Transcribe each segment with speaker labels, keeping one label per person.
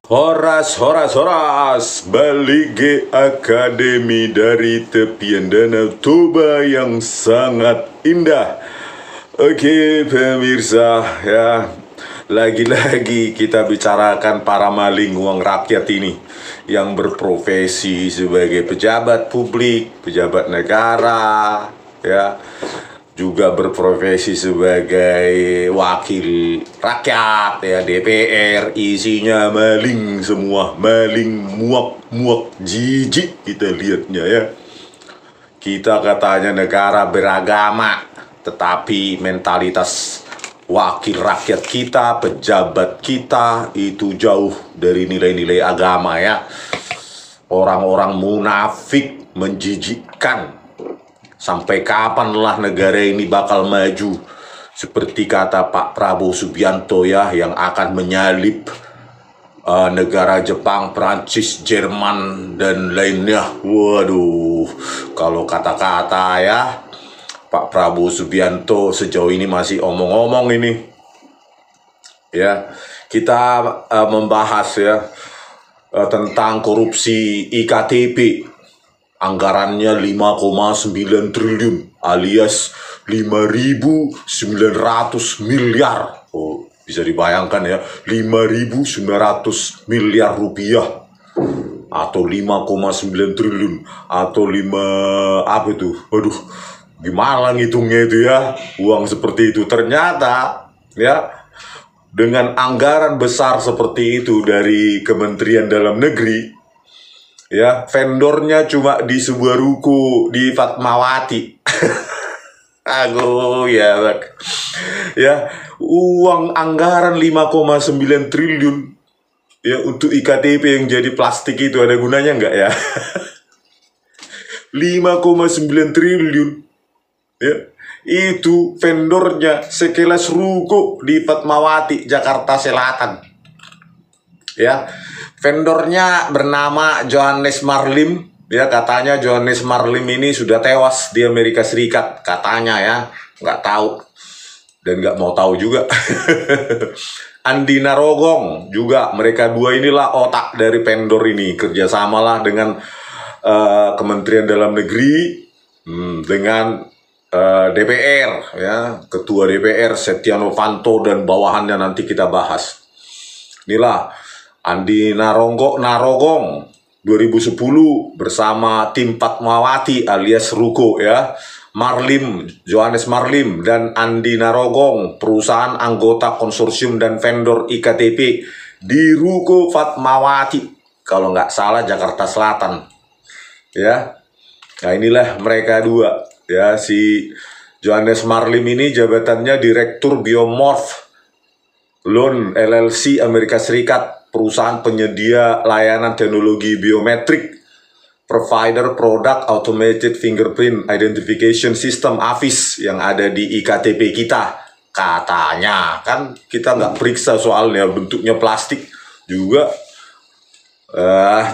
Speaker 1: Horas, horas, horas, balik ke Akademi dari tepian Danau Toba yang sangat indah. Oke pemirsa ya, lagi-lagi kita bicarakan para maling uang rakyat ini yang berprofesi sebagai pejabat publik, pejabat negara, ya, juga berprofesi sebagai wakil rakyat ya, DPR, isinya maling semua, maling muak-muak, jijik kita lihatnya ya. Kita katanya negara beragama, tetapi mentalitas wakil rakyat kita, pejabat kita itu jauh dari nilai-nilai agama ya. Orang-orang munafik, menjijikkan. Sampai kapanlah negara ini bakal maju? Seperti kata Pak Prabowo Subianto ya, yang akan menyalip negara Jepang, Prancis, Jerman, dan lainnya. Waduh, kalau kata-kata ya Pak Prabowo Subianto sejauh ini masih omong-omong ini. Ya, kita membahas ya tentang korupsi iktp. Anggarannya 5,9 triliun alias 5.900 miliar. Oh, bisa dibayangkan ya, 5.900 miliar rupiah atau 5,9 triliun atau 5 apa itu? Aduh, gimana ngitungnya itu ya, uang seperti itu. Ternyata ya, dengan anggaran besar seperti itu dari Kementerian Dalam Negeri ya, vendornya cuma di sebuah ruko di Fatmawati. Aduh ya, ya, uang anggaran 5,9 triliun ya untuk iktp yang jadi plastik itu ada gunanya nggak ya? 5,9 triliun ya, itu vendornya sekelas ruko di Fatmawati, Jakarta Selatan ya. Vendornya bernama Johannes Marlim ya, katanya Johannes Marlim ini sudah tewas di Amerika Serikat katanya ya, nggak tahu dan nggak mau tahu juga. Andi Narogong juga, mereka dua inilah otak dari vendor ini, kerjasamalah dengan Kementerian Dalam Negeri dengan DPR ya, Ketua DPR Setia Novanto dan bawahannya, nanti kita bahas. Inilah Andi Narogong 2010 bersama tim Fatmawati alias Ruko ya. Marlim, Johannes Marlim dan Andi Narogong, perusahaan anggota konsorsium dan vendor iktp di Ruko Fatmawati, kalau nggak salah Jakarta Selatan ya. Nah inilah mereka dua ya. Si Johannes Marlim ini jabatannya Direktur Biomorph Loan LLC Amerika Serikat, perusahaan penyedia layanan teknologi biometrik, provider product automated fingerprint identification system AFIS yang ada di iktp kita. Katanya kan kita nggak periksa soalnya, bentuknya plastik juga.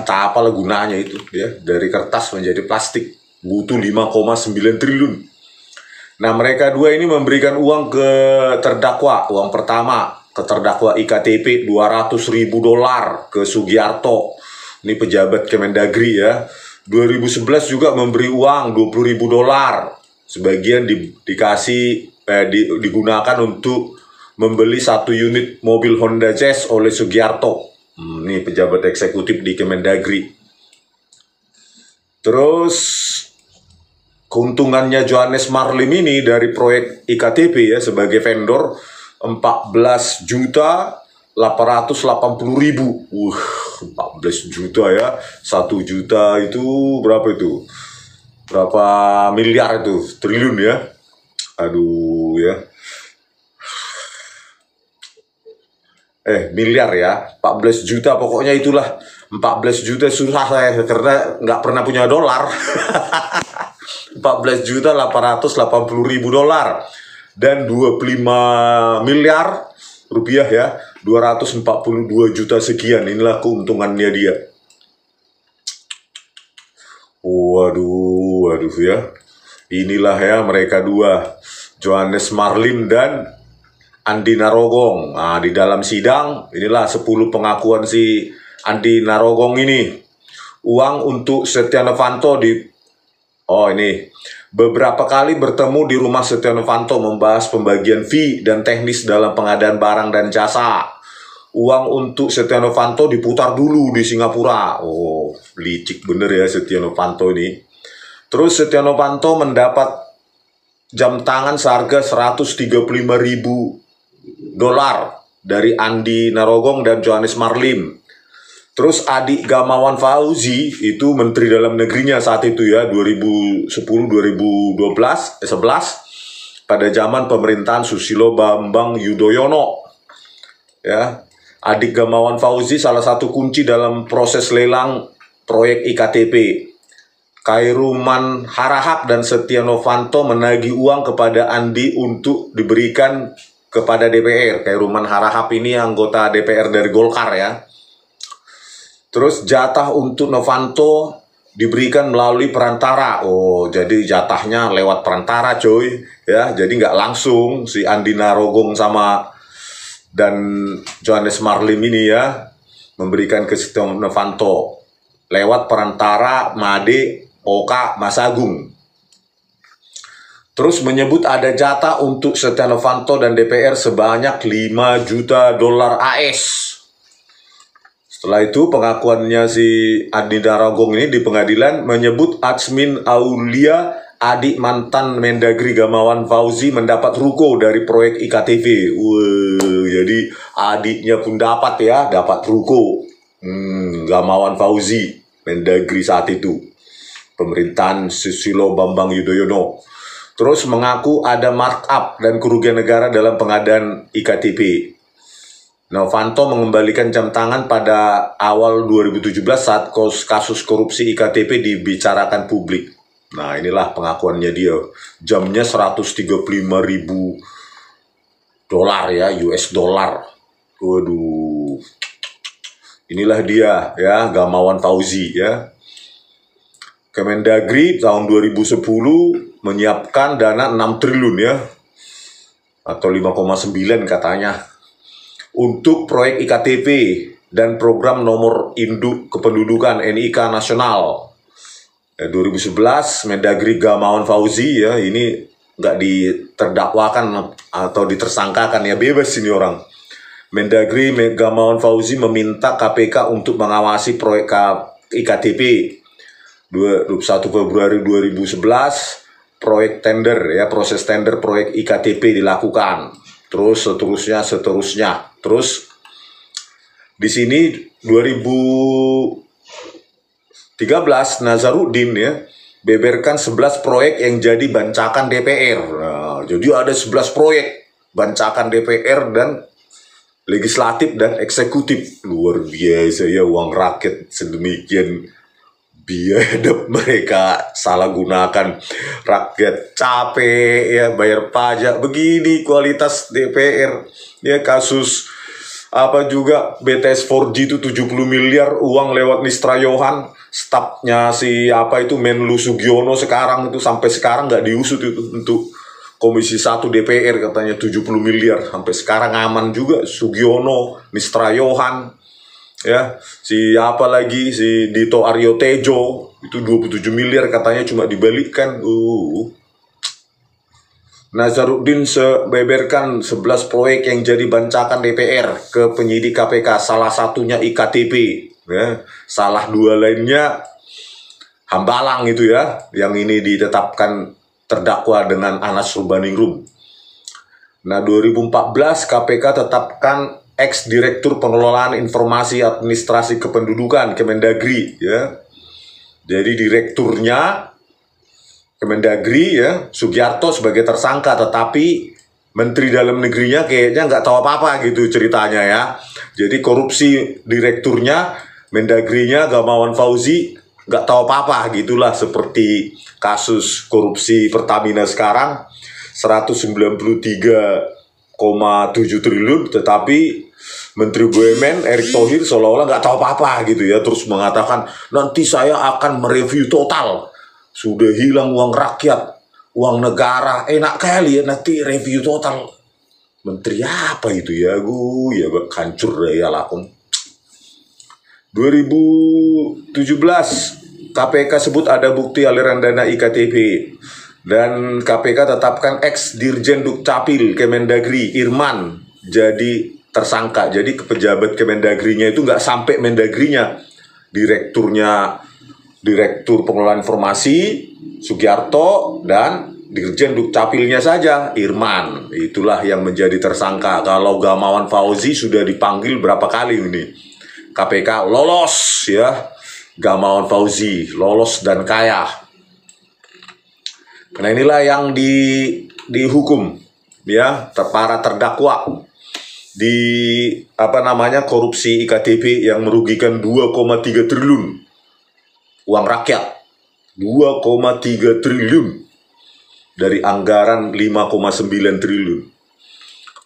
Speaker 1: Tak apalah gunanya itu ya, dari kertas menjadi plastik, butuh 5,9 triliun. Nah, mereka dua ini memberikan uang ke terdakwa. Uang pertama ke terdakwa iktp $200.000 ke Sugiarto, ini pejabat Kemendagri ya. 2011 juga memberi uang $20.000, sebagian digunakan untuk membeli 1 unit mobil Honda Jazz oleh Sugiarto. Ini pejabat eksekutif di Kemendagri. Terus keuntungannya Johannes Marlim ini dari proyek iktp ya, sebagai vendor 14.880.000. 14 juta ya. 1 juta itu berapa itu? Berapa miliar itu? Triliun ya. Aduh ya. Miliar ya. 14 juta pokoknya itulah. 14 juta susah saya karena nggak pernah punya dolar. 14.880.000 dan 25 miliar rupiah ya, 242 juta sekian. Inilah keuntungannya dia. Waduh ya. Inilah ya mereka dua, Johannes Marlim dan Andi Narogong. Nah, di dalam sidang inilah 10 pengakuan si Andi Narogong ini. Uang untuk Setia Novanto beberapa kali bertemu di rumah Setia Novanto membahas pembagian fee dan teknis dalam pengadaan barang dan jasa. Uang untuk Setia Novanto diputar dulu di Singapura. Oh, licik bener ya Setia Novanto ini. Terus Setia Novanto mendapat jam tangan seharga 135.000 dolar dari Andi Narogong dan Johannes Marlim. Terus adik Gamawan Fauzi itu Menteri Dalam Negerinya saat itu ya, 2010-2011 pada zaman pemerintahan Susilo Bambang Yudhoyono. Ya, adik Gamawan Fauzi salah satu kunci dalam proses lelang proyek IKTP. Khairuman Harahap dan Setia Novanto menagih uang kepada Andi untuk diberikan kepada DPR. Khairuman Harahap ini anggota DPR dari Golkar ya. Terus jatah untuk Novanto diberikan melalui perantara. Oh, jadi jatahnya lewat perantara coy. Ya, jadi nggak langsung si Andi Narogong dan Johannes Marlim ini ya memberikan ke Setia Novanto lewat perantara Made Oka Masagung. Terus menyebut ada jatah untuk Setia Novanto dan DPR sebanyak 5 juta dolar AS. Setelah itu pengakuannya si Andi Narogong ini di pengadilan menyebut Atsmin Aulia, adik mantan Mendagri Gamawan Fauzi, mendapat ruko dari proyek IKTP. Jadi adiknya pun dapat ruko. Gamawan Fauzi, Mendagri saat itu, pemerintahan Susilo Bambang Yudhoyono. Terus mengaku ada markup dan kerugian negara dalam pengadaan IKTP. Novanto mengembalikan jam tangan pada awal 2017 saat kasus korupsi IKTP dibicarakan publik. Nah, inilah pengakuannya dia. Jamnya 135.000 dolar ya, US dollar. Waduh. Inilah dia ya, Gamawan Fauzi ya. Kemendagri tahun 2010 menyiapkan dana 6 triliun ya, atau 5,9 katanya, untuk proyek IKTP dan program nomor induk kependudukan NIK nasional. 2011 Mendagri Gamawan Fauzi ya, ini nggak diterdakwakan atau ditersangkakan ya, bebas ini orang. Mendagri Gamawan Fauzi meminta KPK untuk mengawasi proyek IKTP. 21 Februari 2011 proyek tender ya, proses tender proyek IKTP dilakukan. Terus seterusnya. Terus di sini 2013 Nazarudin ya beberkan 11 proyek yang jadi bancakan DPR. Nah, jadi ada 11 proyek bancakan DPR dan legislatif dan eksekutif. Luar biasa ya, uang rakyat sedemikian biadab mereka salah gunakan. Rakyat capek ya bayar pajak, begini kualitas DPR ya. Kasus apa juga BTS 4G itu 70 miliar uang lewat Nistra Yohan, stafnya si Menlu Sugiono sekarang itu sampai sekarang nggak diusut itu untuk Komisi 1 DPR, katanya 70 miliar sampai sekarang aman juga. Sugiono, Nistra Yohan ya, si Dito Aryo Tejo itu 27 miliar katanya cuma dibalikkan. Nazarudin beberkan 11 proyek yang jadi bancakan DPR ke penyidik KPK, salah satunya IKTP ya, salah 2 lainnya Hambalang itu ya, yang ini ditetapkan terdakwa dengan Anas Urbaningrum. Nah, 2014 KPK tetapkan ex-direktur pengelolaan informasi administrasi kependudukan Kemendagri ya. Jadi direkturnya Kemendagri ya, Sugiarto sebagai tersangka, tetapi Menteri Dalam Negerinya kayaknya nggak tahu apa-apa gitu ceritanya ya. Jadi korupsi direkturnya, Mendagrinya Gamawan Fauzi nggak tahu apa-apa gitulah, seperti kasus korupsi Pertamina sekarang 193,7 triliun, tetapi Menteri BUMN Erick Thohir seolah-olah nggak tahu apa-apa gitu ya, terus mengatakan nanti saya akan mereview total, sudah hilang uang rakyat, uang negara, enak kali ya nanti review total. Menteri apa itu ya, hancur ya lakon. 2017 KPK sebut ada bukti aliran dana IKTP dan KPK tetapkan ex Dirjen Dukcapil Kemendagri Irman jadi tersangka. Jadi pejabat Kemendagrinya itu nggak sampai Mendagrinya, Direktur Pengelolaan Informasi Sugiarto dan Dirjen Dukcapilnya saja Irman. Itulah yang menjadi tersangka. Kalau Gamawan Fauzi sudah dipanggil berapa kali ini? KPK lolos ya, Gamawan Fauzi lolos dan kaya. Nah inilah yang dihukum ya, para terdakwa di korupsi IKTP yang merugikan 2,3 triliun uang rakyat, 2,3 triliun dari anggaran 5,9 triliun.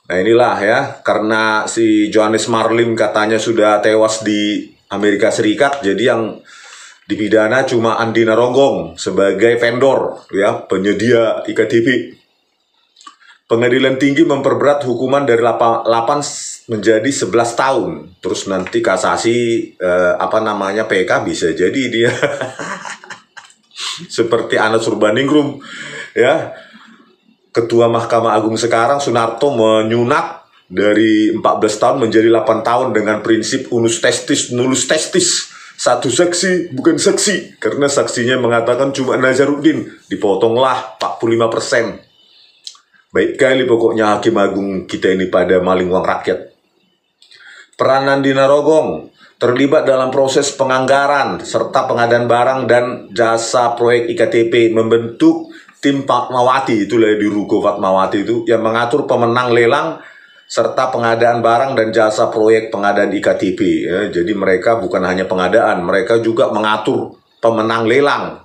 Speaker 1: Nah inilah ya, karena si Johannes Marlim katanya sudah tewas di Amerika Serikat, jadi yang dipidana cuma Andi Narogong sebagai vendor ya, penyedia IKTP. Pengadilan Tinggi memperberat hukuman dari 8 menjadi 11 tahun. Terus nanti kasasi PK bisa jadi dia seperti Anas Urbaningrum ya. Ketua Mahkamah Agung sekarang Sunarto menyunak dari 14 tahun menjadi 8 tahun dengan prinsip unus testis nullus testis. Satu saksi bukan saksi, karena saksinya mengatakan cuma Nazarudin, dipotonglah 45%. Baik kali pokoknya Hakim Agung kita ini pada maling uang rakyat. Peran Andi Narogong terlibat dalam proses penganggaran serta pengadaan barang dan jasa proyek IKTP, membentuk tim Fatmawati, itulah di Ruko Fatmawati itu, yang mengatur pemenang lelang serta pengadaan barang dan jasa proyek pengadaan IKTP ya. Jadi mereka bukan hanya pengadaan, mereka juga mengatur pemenang lelang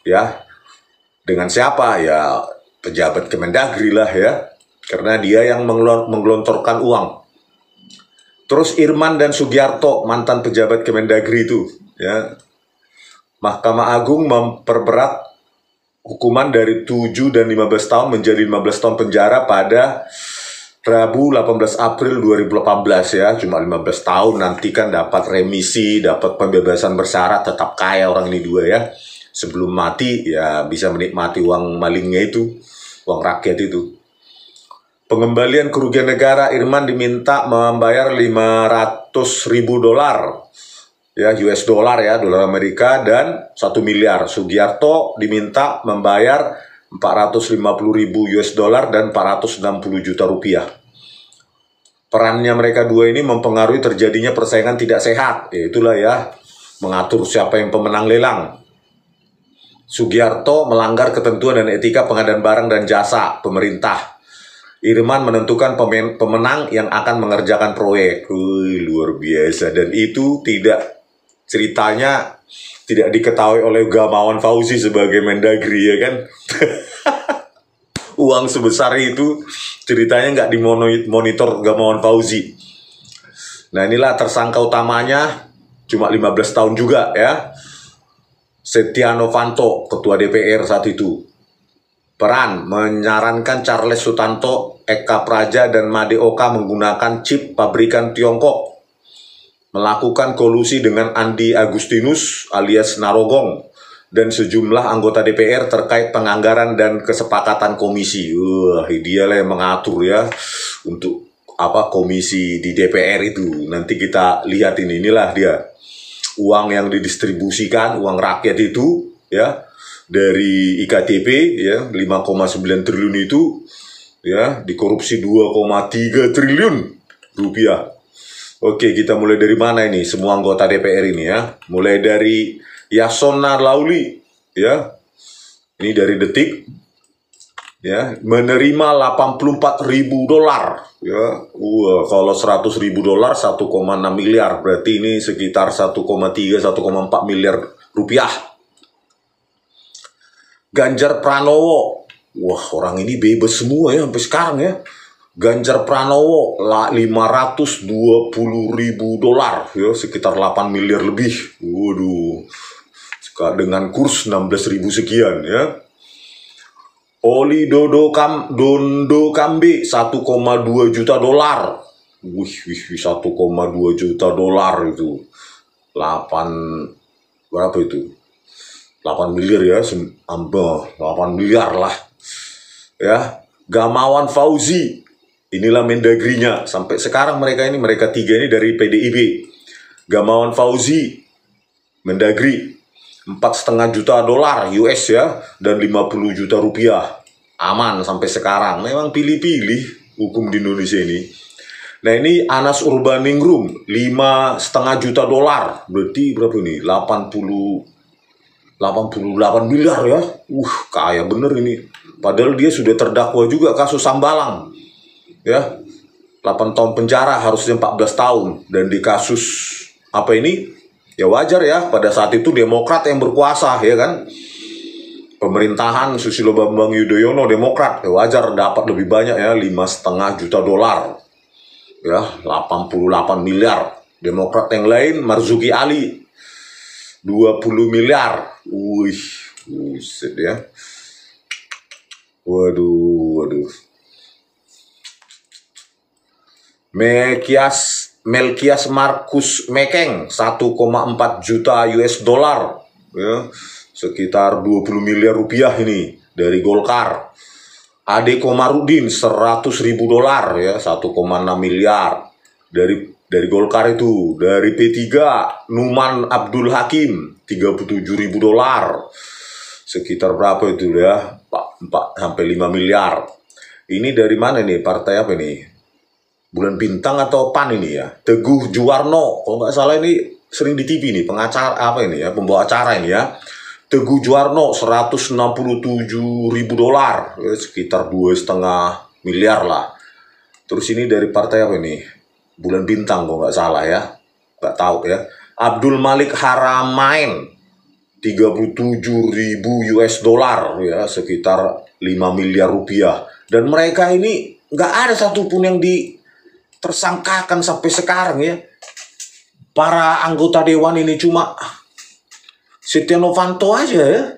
Speaker 1: ya. Dengan siapa? Ya pejabat Kemendagri lah ya, karena dia yang menggelontorkan uang. Terus Irman dan Sugiarto, mantan pejabat Kemendagri itu ya, Mahkamah Agung memperberat hukuman dari 7 dan 15 tahun menjadi 15 tahun penjara pada Rabu 18 April 2018 ya. Cuma 15 tahun, nanti kan dapat remisi, dapat pembebasan bersyarat, tetap kaya orang ini dua ya. Sebelum mati ya bisa menikmati uang malingnya itu, uang rakyat itu. Pengembalian kerugian negara, Irman diminta membayar 500.000 dolar ya, US dollar ya, dolar Amerika, dan 1 miliar. Sugiarto diminta membayar 450.000 US dollar dan 460 juta rupiah. Perannya mereka dua ini mempengaruhi terjadinya persaingan tidak sehat. Ya, itulah ya, mengatur siapa yang pemenang lelang. Sugiarto melanggar ketentuan dan etika pengadaan barang dan jasa pemerintah. Irman menentukan pemenang yang akan mengerjakan proyek. Luar biasa. Dan itu ceritanya tidak diketahui oleh Gamawan Fauzi sebagai Mendagri ya kan. Uang sebesar itu ceritanya nggak dimonitor Gamawan Fauzi. Nah inilah tersangka utamanya, cuma 15 tahun juga ya, Setia Novanto, ketua DPR saat itu. Peran menyarankan Charles Sutanto, Eka Praja, dan Madeoka menggunakan chip pabrikan Tiongkok, melakukan kolusi dengan Andi Agustinus alias Narogong dan sejumlah anggota DPR terkait penganggaran dan kesepakatan komisi. Dia lah yang mengatur ya untuk komisi di DPR itu. Nanti kita lihat inilah dia uang yang didistribusikan, uang rakyat itu ya, dari IKTP ya, 5,9 triliun itu ya, dikorupsi 2,3 triliun rupiah. Oke, kita mulai dari mana ini semua anggota DPR ini ya? Mulai dari Yasona Lauli ya. Ini dari Detik ya, menerima 84.000 dolar ya. Kalau 100.000 dolar 1,6 miliar, berarti ini sekitar 1,3-1,4 miliar rupiah. Ganjar Pranowo, wah orang ini bebas semua ya sampai sekarang ya. Ganjar Pranowo 520.000 dolar ya, sekitar 8 miliar lebih. Waduh, dengan kurs 16.000 sekian ya. Oli Dondo Kambe 1,2 juta dolar. 1,2 juta dolar itu. 8 berapa itu? 8 miliar ya, 8 miliar lah. Ya, Gamawan Fauzi, inilah Mendagrinya. Sampai sekarang mereka tiga ini dari PDIP. Gamawan Fauzi, Mendagri, 4,5 juta dolar US ya, dan 50 juta rupiah. Aman sampai sekarang. Memang pilih-pilih hukum di Indonesia ini. Nah ini Anas Urbaningrum, 5,5 juta dolar. Berarti berapa ini? 88 miliar ya. Kaya bener ini. Padahal dia sudah terdakwa juga kasus Sambalang. Ya, 8 tahun penjara, harusnya 14 tahun. Dan di kasus apa ini? Ya wajar ya, pada saat itu Demokrat yang berkuasa ya kan. Pemerintahan Susilo Bambang Yudhoyono Demokrat, ya wajar dapat lebih banyak ya, 5,5 juta dolar. Ya, 88 miliar. Demokrat yang lain, Marzuki Ali, 20 miliar. Buset ya. Waduh. Melkias Markus Mekeng, 1,4 juta US dollar. Ya, sekitar 20 miliar rupiah ini dari Golkar. Ade Komarudin, 100.000 dolar ya, 1,6 miliar dari Golkar itu. Dari P3 Numan Abdul Hakim, 37.000 dolar, sekitar berapa itu ya, 4 sampai 5 miliar. Ini dari mana nih, partai apa nih? Bulan Bintang atau PAN ini ya? Teguh Juwarno, kalau nggak salah ini sering di TV nih, pengacara apa ini ya, pembawa acara ini ya. Teguh Juwarno, 167.000 dolar, ya, sekitar 2,5 miliar lah. Terus ini dari partai apa ini? Bulan Bintang kalau nggak salah ya, nggak tahu ya. Abdul Malik Haramain, 37.000 US dollar ya, sekitar 5 miliar rupiah. Dan mereka ini nggak ada satupun yang ditersangkakan sampai sekarang ya. Para anggota dewan ini cuma Setia Novanto aja ya,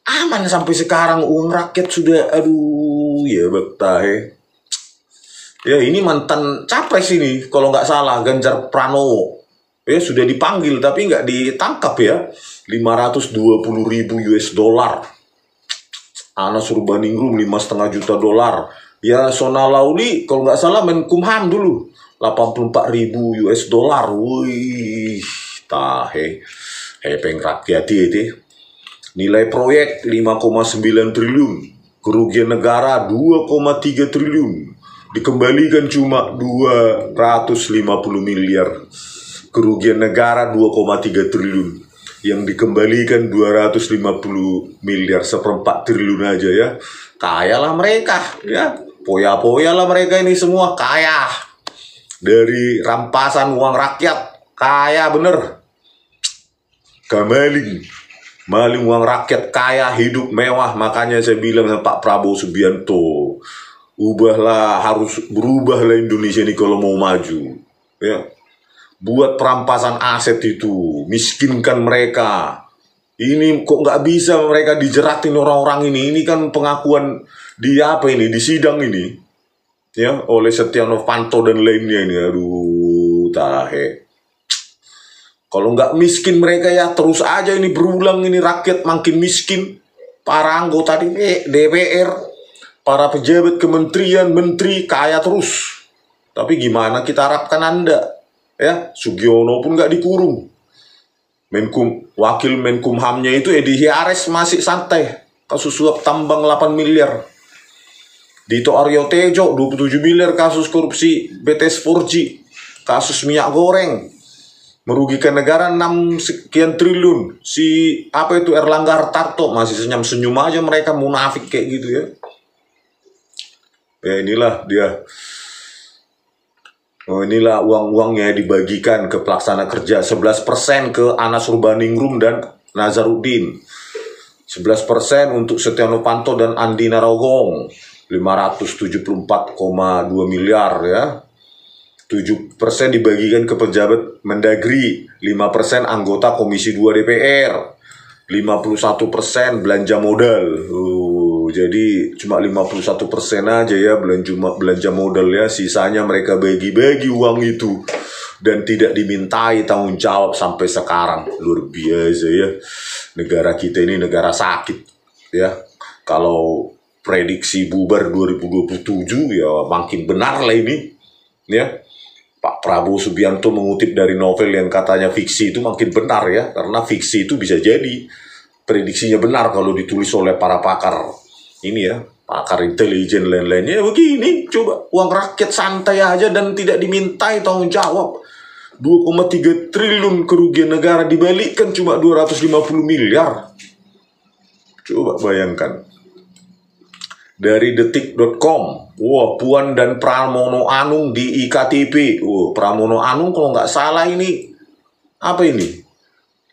Speaker 1: aman sampai sekarang. Uang rakyat sudah, aduh ya bektahe. Ya ini mantan capres ini, kalau nggak salah, Ganjar Pranowo. Ya sudah dipanggil tapi nggak ditangkap ya. 520.000 US dollar. Anas Urbaningrum, 5,5 juta dolar. Ya Sona Lauli, kalau nggak salah Menkumham dulu, 84.000 US dollar. Wih, tahe. Hepeng rakyat itu. Nilai proyek 5,9 triliun. Kerugian negara 2,3 triliun. Dikembalikan cuma 250 miliar. Kerugian negara 2,3 triliun. Yang dikembalikan 250 miliar, 1/4 triliun aja ya. Kaya lah mereka ya. Poya-poya lah mereka ini semua kaya. Dari rampasan uang rakyat. Kaya bener. Maling uang rakyat, kaya, hidup mewah. Makanya saya bilang sama Pak Prabowo Subianto, harus berubahlah Indonesia ini kalau mau maju ya. Buat perampasan aset itu, miskinkan mereka. Ini kok nggak bisa mereka dijeratin orang-orang ini. Ini kan pengakuan di sidang ini ya, oleh Setia Novanto dan lainnya ini. Aduh, tahe. Kalau nggak miskin mereka ya terus aja ini berulang, ini rakyat makin miskin. Para anggota DPR, para pejabat kementerian, menteri kaya terus. Tapi gimana kita harapkan Anda? Ya, Sugiono pun nggak dikurung. Wakil Menkumhamnya itu Edi Hiares masih santai. Kasus suap tambang 8 miliar. Dito Aryo Tejo 27 miliar kasus korupsi BTS 4G. Kasus minyak goreng merugikan negara 6 sekian triliun. Si Erlangga Hartarto masih senyum-senyum aja, mereka munafik kayak gitu ya. Ya inilah dia. Inilah uang-uangnya dibagikan ke pelaksana kerja. 11% ke Anas Urbaningrum dan Nazarudin. 11% untuk Setia Novanto dan Andi Narogong. 574,2 miliar ya. 7% dibagikan ke pejabat Mendagri, 5% anggota Komisi 2 DPR, 51% belanja modal. Jadi cuma 51% aja ya belanja modal ya, sisanya mereka bagi-bagi uang itu dan tidak dimintai tanggung jawab sampai sekarang. Luar biasa ya. Negara kita ini negara sakit ya. Kalau prediksi bubar 2027 ya makin benar lah ini ya. Pak Prabowo Subianto mengutip dari novel yang katanya fiksi itu makin benar ya, karena fiksi itu bisa jadi prediksinya benar kalau ditulis oleh para pakar ini ya, pakar intelijen lain-lainnya. Begini, coba uang rakyat santai aja dan tidak dimintai tanggung jawab. 2,3 triliun kerugian negara dibalikkan cuma 250 miliar. Coba bayangkan. Dari detik.com, wah, Puan dan Pramono Anung di IKTP. Pramono Anung kalau nggak salah ini, apa ini?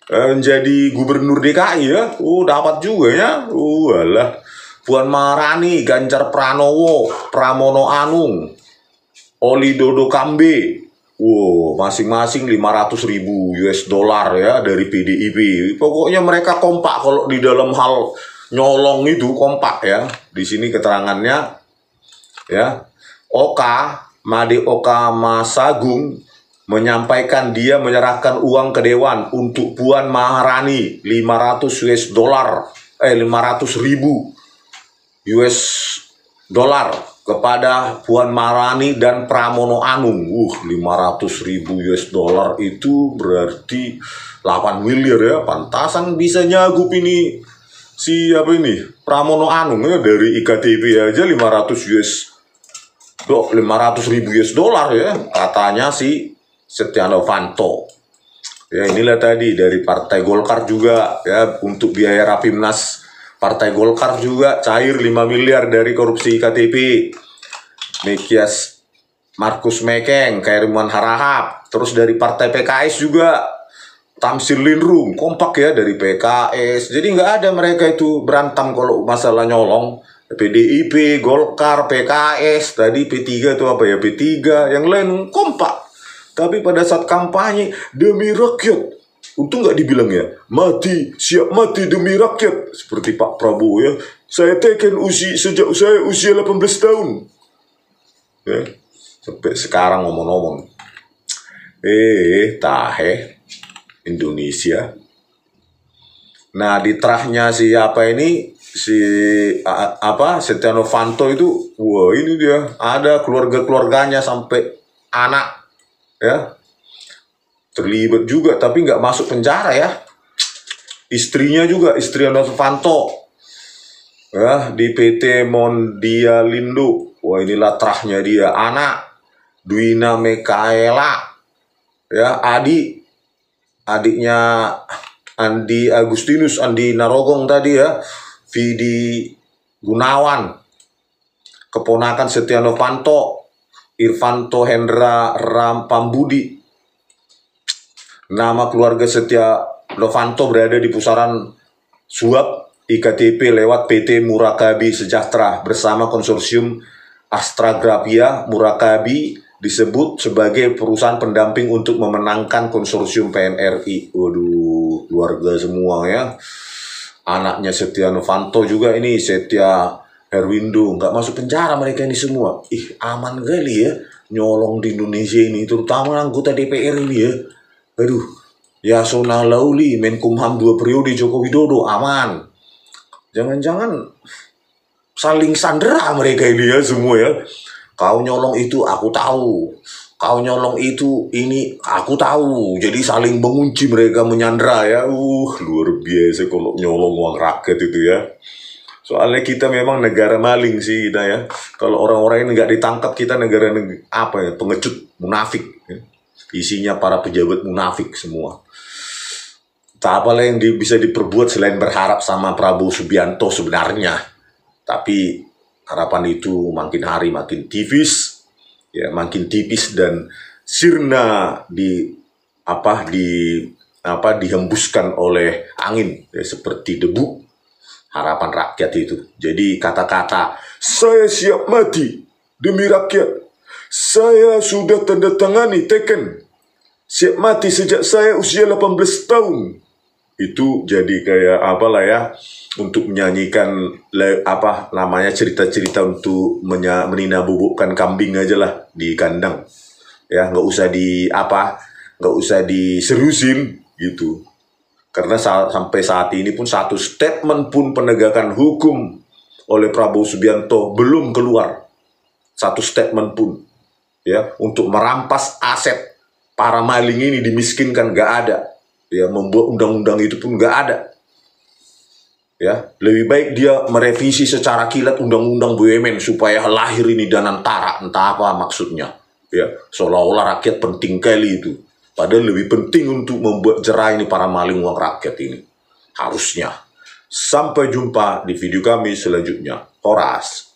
Speaker 1: Menjadi gubernur DKI ya. Dapat juga ya. Alah. Puan Maharani, Ganjar Pranowo, Pramono Anung, Oli Dodo Kambe. Masing-masing 500.000 US dollar ya dari PDIP. Pokoknya mereka kompak kalau di dalam hal nyolong itu, kompak ya. Di sini keterangannya ya. Made Oka Masagung menyampaikan dia menyerahkan uang ke dewan untuk Puan Maharani 500 ribu US dollar kepada Puan Maharani dan Pramono Anung. 500.000 US dollar itu berarti 8 miliar ya. Pantasan bisa nyagup ini siapa ini? Pramono Anung ya, dari IKTP aja 500.000 US dollar ya, katanya si Setia Novanto. Ya inilah tadi dari Partai Golkar juga ya, untuk biaya Rapimnas Partai Golkar juga cair 5 miliar dari korupsi IKTP. Mekias Markus Mekeng, Kairimuan Harahap, terus dari Partai PKS juga Tamsil Lindrum, kompak ya dari PKS. Jadi nggak ada mereka itu berantem kalau masalah nyolong. PDIP, Golkar, PKS, tadi P3 itu apa ya, P3, yang lain kompak. Tapi pada saat kampanye demi rakyat, untung nggak dibilang ya, mati, siap mati demi rakyat. Seperti Pak Prabowo ya, saya teken sejak saya usia 18 tahun. Ya, sampai sekarang ngomong-ngomong. Indonesia. Nah, di terahnya siapa ini, Setia Novanto itu, ini dia ada keluarganya sampai anak ya terlibat juga, tapi nggak masuk penjara ya. Istrinya juga, istri Novanto ya, di PT Mondialindo. Inilah terahnya dia. Anak Dwina Mekaela ya, adiknya Andi Agustinus, Andi Narogong tadi ya, Vidi Gunawan, keponakan Setia Novanto, Irvanto Hendra Rampambudi. Nama keluarga Setia Novanto berada di pusaran suap IKTP lewat PT Murakabi Sejahtera bersama konsorsium Astragrafia Murakabi, disebut sebagai perusahaan pendamping untuk memenangkan konsorsium PNRI. Waduh, keluarga semua ya. Anaknya Setia Novanto juga ini, Setia Herwindo, nggak masuk penjara mereka ini semua. Aman kali ya nyolong di Indonesia ini, terutama anggota DPR ini ya. Aduh, Yasona Lauli, Menkumham 2 periode Joko Widodo, aman. Jangan-jangan saling sandera mereka ini ya semua ya. Kau nyolong itu aku tahu, kau nyolong itu ini aku tahu. Jadi saling mengunci mereka, menyandera ya. Luar biasa kalau nyolong uang rakyat itu ya. Soalnya kita memang negara maling sih kita ya. Kalau orang-orang ini nggak ditangkap, kita negara apa ya, pengecut, munafik ya. Isinya para pejabat munafik semua. Tak apalah yang bisa diperbuat selain berharap sama Prabowo Subianto sebenarnya. Tapi harapan itu makin hari makin tipis, ya makin tipis dan sirna dihembuskan oleh angin ya, seperti debu harapan rakyat itu. Jadi kata-kata saya siap mati demi rakyat, saya sudah tanda tangani teken siap mati sejak saya usia 18 tahun, itu jadi kayak apalah ya, untuk menyanyikan cerita-cerita untuk menina bubukkan kambing aja lah di kandang ya, nggak usah diserusin gitu. Karena sampai saat ini pun satu statement pun penegakan hukum oleh Prabowo Subianto belum keluar, satu statement pun ya untuk merampas aset para maling ini, dimiskinkan, nggak ada ya, membuat undang-undang itu pun nggak ada ya. Lebih baik dia merevisi secara kilat undang-undang BUMN supaya lahir ini Danantara, entah apa maksudnya ya, seolah-olah rakyat penting kali itu, padahal lebih penting untuk membuat jerah ini para maling uang rakyat ini harusnya. Sampai jumpa di video kami selanjutnya. Horas.